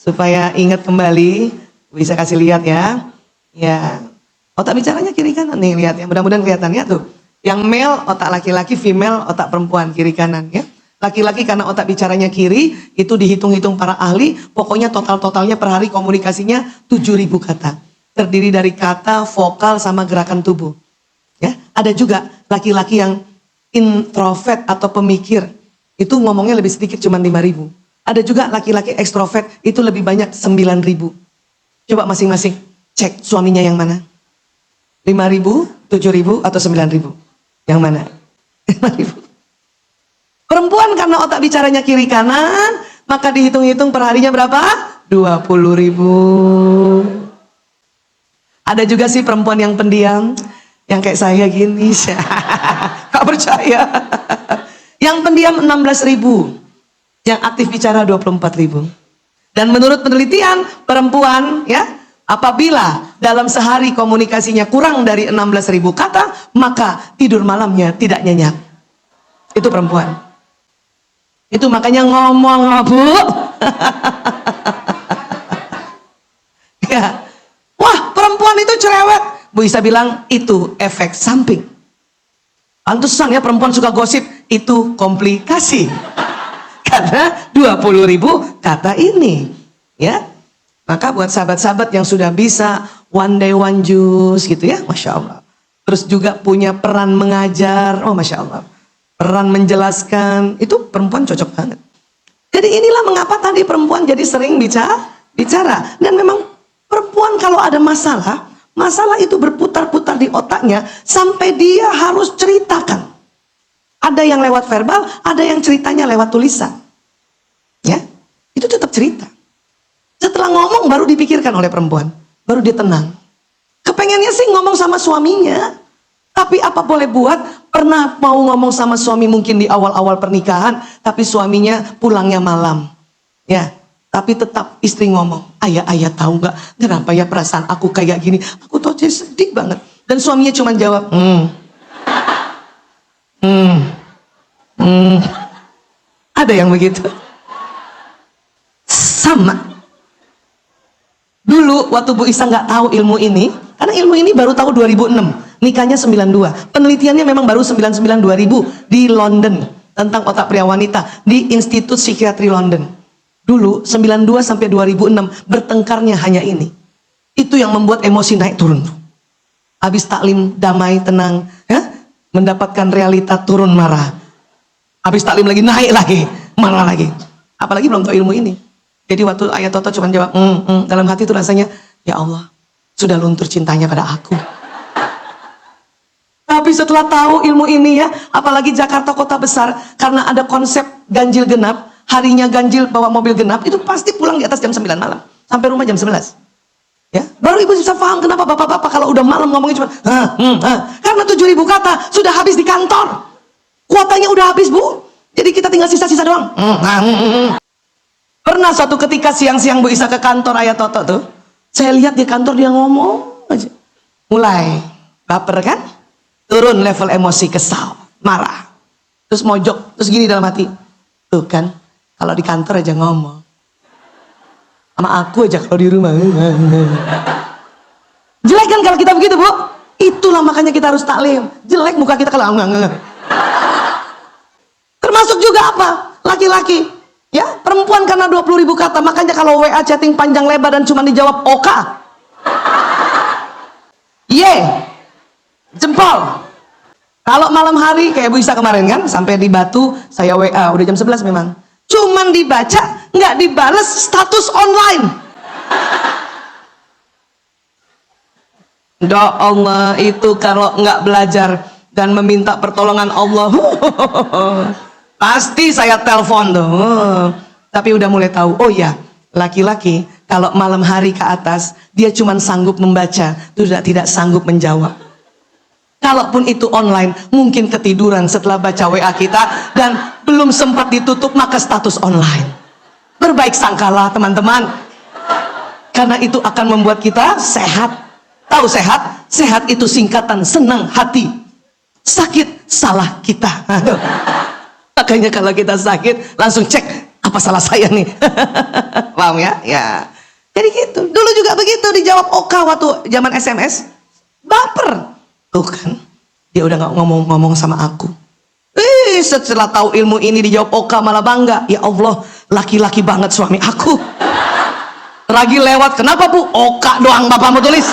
supaya ingat kembali. Bisa kasih lihat ya. Ya, otak bicaranya kiri kanan nih, lihat ya. Mudah-mudahan kelihatan ya tuh. Yang male otak laki-laki, female otak perempuan kiri kanan ya. Laki-laki karena otak bicaranya kiri, itu dihitung-hitung para ahli, pokoknya total-totalnya per hari komunikasinya 7.000 kata. Terdiri dari kata, vokal, sama gerakan tubuh. Ya, ada juga laki-laki yang introvert atau pemikir, itu ngomongnya lebih sedikit, cuma 5.000. Ada juga laki-laki ekstrovert, itu lebih banyak 9.000. Coba masing-masing cek suaminya yang mana? 5.000, 7.000, atau 9.000? Yang mana? 5.000. Perempuan karena otak bicaranya kiri kanan, maka dihitung-hitung per harinya berapa? 20.000. Ada juga sih perempuan yang pendiam, yang kayak saya gini, gak percaya. Yang pendiam 16.000, yang aktif bicara 24.000. Dan menurut penelitian, perempuan ya, apabila dalam sehari komunikasinya kurang dari 16.000 kata, maka tidur malamnya tidak nyenyak. Itu perempuan. Itu makanya ngomong, Bu. Ya. Wah, perempuan itu cerewet. Bu Isa bilang itu efek samping. Pantesan ya perempuan suka gosip, itu komplikasi. Karena 20.000 kata ini. Ya. Maka buat sahabat-sahabat yang sudah bisa one day one juice gitu ya, Masya Allah. Terus juga punya peran mengajar, oh Masya Allah. Peran menjelaskan, itu perempuan cocok banget. Jadi inilah mengapa tadi perempuan jadi sering bicara. Dan memang perempuan kalau ada masalah, masalah itu berputar-putar di otaknya sampai dia harus ceritakan. Ada yang lewat verbal, ada yang ceritanya lewat tulisan. Ya, itu tetap cerita. Setelah ngomong baru dipikirkan oleh perempuan, baru dia tenang. Kepengennya sih ngomong sama suaminya, tapi apa boleh buat. Pernah mau ngomong sama suami mungkin di awal-awal pernikahan, tapi suaminya pulangnya malam. Ya, tapi tetap istri ngomong, ayah tahu nggak kenapa ya perasaan aku kayak gini? Aku tuh jadi sedih banget. Dan suaminya cuma jawab, Ada yang begitu? Sama. Dulu waktu Bu Isa nggak tahu ilmu ini, karena ilmu ini baru tahu 2006. Nikahnya 92. Penelitiannya memang baru 99-2000 di London tentang otak pria wanita di Institut Psikiatri London. Dulu 92 sampai 2006 bertengkarnya hanya ini. Itu yang membuat emosi naik turun. Habis taklim damai tenang, ya? Mendapatkan realita turun marah. Habis taklim lagi naik lagi, marah lagi. Apalagi belum tahu ilmu ini. Jadi waktu ayah Toto cuma jawab, dalam hati itu rasanya, ya Allah, sudah luntur cintanya pada aku. Tapi setelah tahu ilmu ini ya, apalagi Jakarta kota besar, karena ada konsep ganjil genap, harinya ganjil bawa mobil genap, itu pasti pulang di atas jam 9 malam, sampai rumah jam 11. Ya, baru ibu bisa paham kenapa bapak-bapak kalau udah malam ngomongnya cuma, karena 7.000 kata sudah habis di kantor, kuotanya udah habis Bu, jadi kita tinggal sisa-sisa doang. Pernah suatu ketika siang-siang Bu Isa ke kantor ayah Toto tuh, saya lihat di kantor dia ngomong aja, mulai baper kan? Turun level emosi, kesal, marah, terus mojok, terus gini dalam hati, tuh kan kalau di kantor aja ngomong, sama aku aja kalau di rumah jelek kan kalau kita begitu Bu. Itulah makanya kita harus taklim, jelek muka kita kalau enggak. Termasuk juga apa? Laki-laki ya, perempuan karena 20.000 kata, makanya kalau WA chatting panjang lebar dan cuma dijawab oka, jempol. Kalau malam hari kayak Bu Isa kemarin kan, sampai di Batu saya WA udah jam 11 memang, cuman dibaca nggak dibales status online. Doa Allah itu kalau nggak belajar dan meminta pertolongan Allah, pasti saya telepon tuh. Tapi udah mulai tahu, oh ya, laki-laki kalau malam hari ke atas dia cuma sanggup membaca, tidak sanggup menjawab. Kalaupun itu online, mungkin ketiduran setelah baca WA kita dan belum sempat ditutup, maka status online. Berbaik sangkalah teman-teman, karena itu akan membuat kita sehat. Tahu sehat? Sehat itu singkatan senang hati. Sakit salah kita. Makanya kalau kita sakit langsung cek Apa salah saya nih? Paham ya? Ya. Jadi gitu. Dulu juga begitu dijawab Oka waktu zaman SMS. Baper. Tuh kan. Dia udah gak ngomong-ngomong sama aku. Setelah tahu ilmu ini dijawab Oka malah bangga. Ya Allah, laki-laki banget suami aku. Ragi lewat. Kenapa Bu? Oka doang Bapak mau tulis.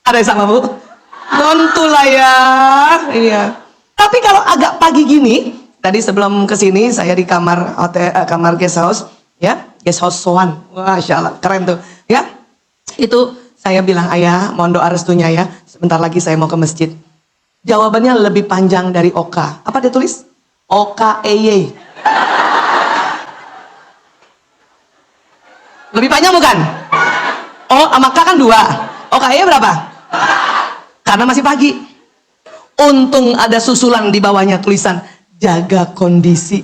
Ada yang sama Bu? Nontulah ya. Iya. Tapi kalau agak pagi gini, tadi sebelum kesini saya di kamar hotel, kamar guest house, ya, guest house Soan. Wah, Masya Allah, keren tuh, ya. Itu saya bilang, ayah, mohon doa restunya ya. Sebentar lagi saya mau ke masjid. Jawabannya lebih panjang dari Oka. Apa dia tulis? Oka Eye. Lebih panjang bukan? Oh, sama K kan 2. Oka Eye berapa? Karena masih pagi. Untung ada susulan di bawahnya tulisan jaga kondisi.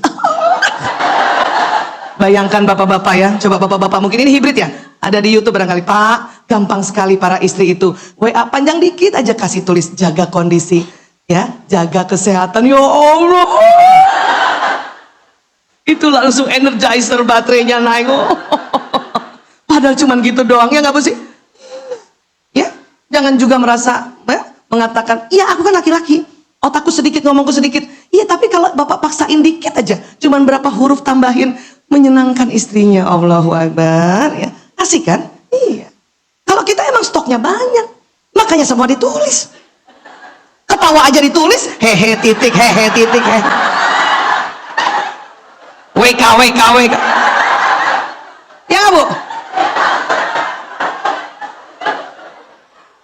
Bayangkan bapak-bapak ya. Coba bapak-bapak, mungkin ini hibrid ya. Ada di YouTube barangkali. Pak, gampang sekali para istri itu. WA panjang dikit aja kasih tulis jaga kondisi. Ya, jaga kesehatan. Ya Allah. Itu langsung energizer baterainya naik. Padahal cuman gitu doang ya nggak Bu sih? Ya, jangan juga merasa mengatakan, iya aku kan laki-laki, otakku sedikit, ngomongku sedikit. Iya, tapi kalau bapak paksain dikit aja, cuman berapa huruf tambahin, menyenangkan istrinya. Allahu Akbar. Ya, asik kan? Iya. Kalau kita emang stoknya banyak, makanya semua ditulis. Ketawa aja ditulis, hehe titik, hehe titik, hehe. WK, WK, WK. Ya nggak Bu?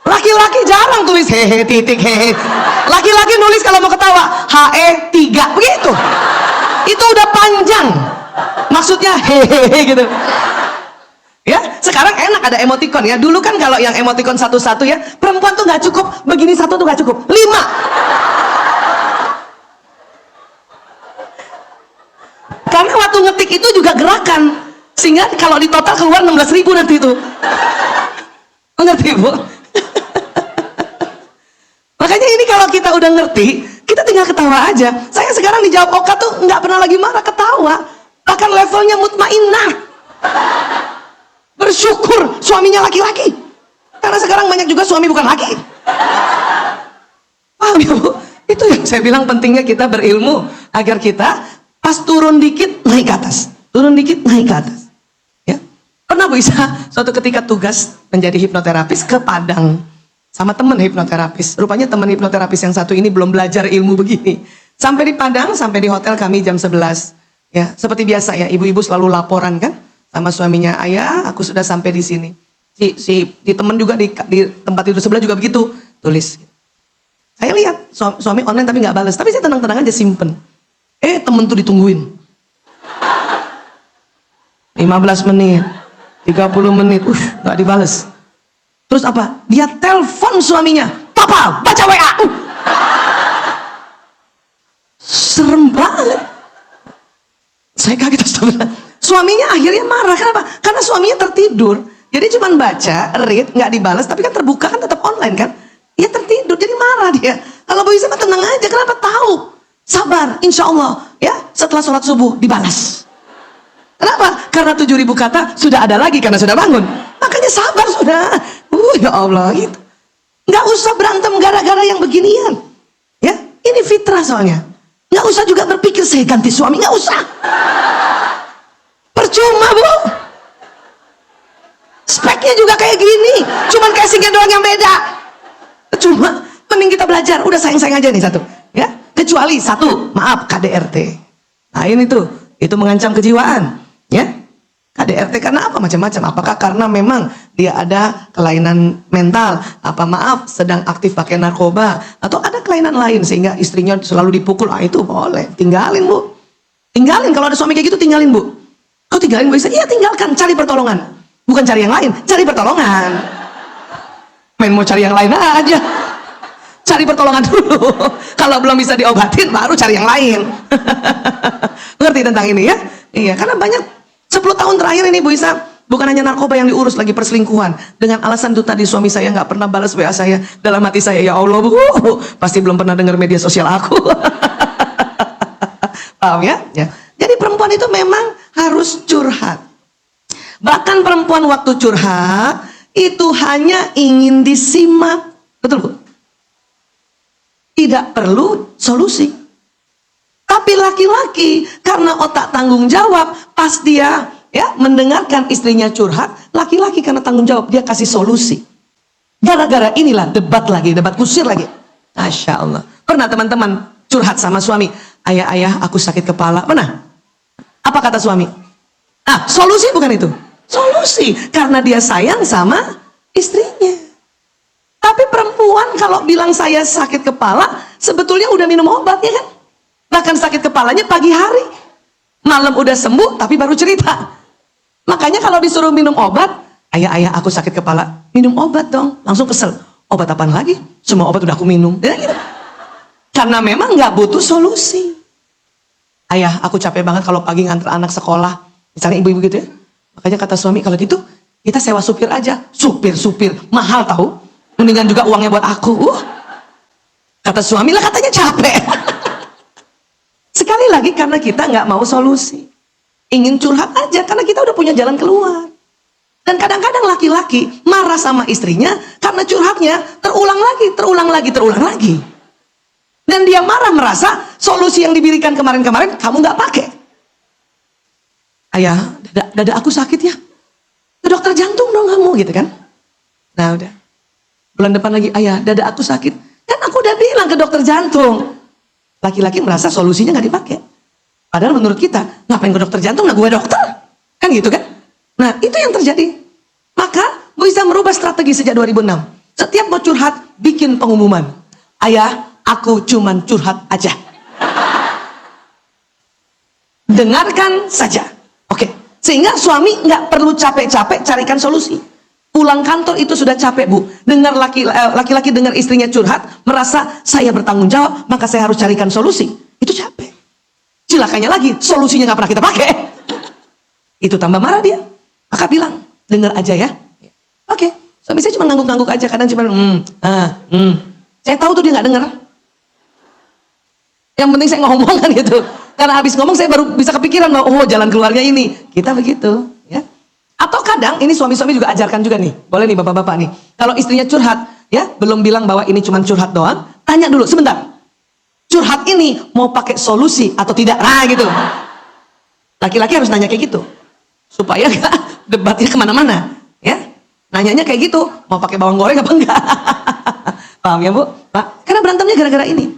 Laki-laki jarang tulis hehe titik hehe. Laki-laki nulis kalau mau ketawa HE 3 begitu. Itu udah panjang. Maksudnya hehehe gitu. Ya, sekarang enak ada emoticon ya. Dulu kan kalau yang emoticon satu-satu ya, perempuan tuh nggak cukup, begini satu tuh nggak cukup. 5. Karena waktu ngetik itu juga gerakan. Sehingga kalau di total keluar 16.000 nanti itu. Ngerti Bu? Makanya ini kalau kita udah ngerti, kita tinggal ketawa aja. Saya sekarang dijawab Oka tuh nggak pernah lagi marah, ketawa. Bahkan levelnya mutmainnah. Bersyukur suaminya laki-laki. Karena sekarang banyak juga suami bukan laki. Paham ya Bu? Itu yang saya bilang pentingnya kita berilmu. Agar kita pas turun dikit naik ke atas. Turun dikit naik ke atas. Ya. Pernah Bu Isa suatu ketika tugas menjadi hipnoterapis ke Padang. Sama temen hipnoterapis. Rupanya temen hipnoterapis yang satu ini belum belajar ilmu begini. Sampai di Padang, sampai di hotel kami jam 11. Ya, seperti biasa ya, ibu-ibu selalu laporan kan sama suaminya, ayah aku sudah sampai di sini. Di temen juga di tempat tidur sebelah juga begitu, tulis. Saya lihat suami online tapi nggak balas, tapi saya tenang-tenang aja simpen. Temen tuh ditungguin. 15 menit, 30 menit, nggak dibales. Terus apa? Dia telepon suaminya, papa baca WA. Serem banget. Saya kaget. Suaminya akhirnya marah. Kenapa? Karena suaminya tertidur. Jadi cuman baca, read, nggak dibalas, tapi kan terbuka kan tetap online kan? Dia tertidur, jadi marah dia. Kalau Bu Isa tenang aja, kenapa tahu? Sabar, insya Allah ya. Setelah sholat subuh dibalas. Kenapa? Karena 7.000 kata sudah ada lagi karena sudah bangun. Makanya sabar sudah. Ya Allah gitu. Nggak usah berantem gara-gara yang beginian. Ya, ini fitrah soalnya. Nggak usah juga berpikir saya ganti suami, nggak usah. Percuma Bu. Speknya juga kayak gini, cuman casingnya doang yang beda. Cuma mending kita belajar. Udah sayang-sayang aja nih satu. Ya, kecuali satu, maaf KDRT. Nah ini tuh, itu mengancam kejiwaan. Ya, KDRT karena apa? Macam-macam. Apakah karena memang dia ada kelainan mental, apa maaf sedang aktif pakai narkoba, atau ada kelainan lain sehingga istrinya selalu dipukul? Itu boleh, tinggalin Bu. Tinggalin, kalau ada suami kayak gitu tinggalin Bu. Kau tinggalin Bu Isa? Iya tinggalkan, cari pertolongan. Bukan cari yang lain, cari pertolongan. Main mau cari yang lain aja. Cari pertolongan dulu. Kalau belum bisa diobatin baru cari yang lain. Ngerti tentang ini ya? Iya, karena banyak 10 tahun terakhir ini Bu Isa, bukan hanya narkoba yang diurus, lagi perselingkuhan. Dengan alasan itu tadi suami saya nggak pernah balas WA saya. Dalam hati saya, ya Allah Bu, pasti belum pernah dengar media sosial aku. Paham ya? Ya. Jadi perempuan itu memang harus curhat. Bahkan perempuan waktu curhat itu hanya ingin disimak. Betul Bu? Tidak perlu solusi. Tapi laki-laki karena otak tanggung jawab, pas dia mendengarkan istrinya curhat, laki-laki karena tanggung jawab dia kasih solusi. Gara-gara inilah debat lagi, debat kusir lagi. Masya Allah. Pernah teman-teman curhat sama suami, ayah aku sakit kepala. Pernah? Apa kata suami? Solusi bukan itu. Solusi karena dia sayang sama istrinya. Tapi perempuan kalau bilang saya sakit kepala, sebetulnya udah minum obat ya kan? Bahkan sakit kepalanya pagi hari, malam udah sembuh tapi baru cerita. Makanya kalau disuruh minum obat, ayah aku sakit kepala, minum obat dong. Langsung kesel, obat apaan lagi? Semua obat udah aku minum. Gitu. Karena memang nggak butuh solusi. Ayah aku capek banget kalau pagi nganter anak sekolah, misalnya ibu-ibu gitu ya. Makanya kata suami, kalau gitu kita sewa supir aja. Supir mahal tahu, mendingan juga uangnya buat aku. Kata suami, lah katanya capek. Sekali lagi karena kita nggak mau solusi, ingin curhat aja karena kita udah punya jalan keluar. Dan kadang-kadang laki-laki marah sama istrinya karena curhatnya terulang lagi. Dan dia marah merasa solusi yang diberikan kemarin-kemarin kamu nggak pakai. Ayah, dada aku sakit ya, ke dokter jantung dong kamu gitu kan. Nah udah, bulan depan lagi, ayah dada aku sakit, kan aku udah bilang ke dokter jantung. Laki-laki merasa solusinya nggak dipakai. Padahal menurut kita, ngapain ke dokter jantung, nah gue dokter. Kan gitu kan? Nah itu yang terjadi. Maka bisa merubah strategi sejak 2006. Setiap mau curhat, bikin pengumuman. Ayah, aku cuman curhat aja. Dengarkan saja. Oke. Sehingga suami nggak perlu capek-capek carikan solusi. Pulang kantor itu sudah capek Bu, dengar laki-laki dengar istrinya curhat, merasa saya bertanggung jawab, maka saya harus carikan solusi. Itu capek. Cilakanya lagi, solusinya nggak pernah kita pakai. Itu tambah marah dia. Maka bilang, dengar aja ya. Oke, suami saya cuma ngangguk-ngangguk aja, kadang cuma Saya tahu tuh dia nggak dengar. Yang penting saya ngomong kan gitu. Karena habis ngomong saya baru bisa kepikiran bahwa jalan keluarnya ini. Kita begitu, ya. Atau kadang ini suami-suami juga ajarkan juga nih, boleh nih bapak-bapak nih, kalau istrinya curhat ya, belum bilang bahwa ini cuma curhat doang, tanya dulu sebentar, curhat ini mau pakai solusi atau tidak, nah gitu. Laki-laki harus nanya kayak gitu supaya gak debatnya kemana-mana ya. Nanyanya kayak gitu, mau pakai bawang goreng apa enggak. Paham ya Bu? Pak? Karena berantemnya gara-gara ini.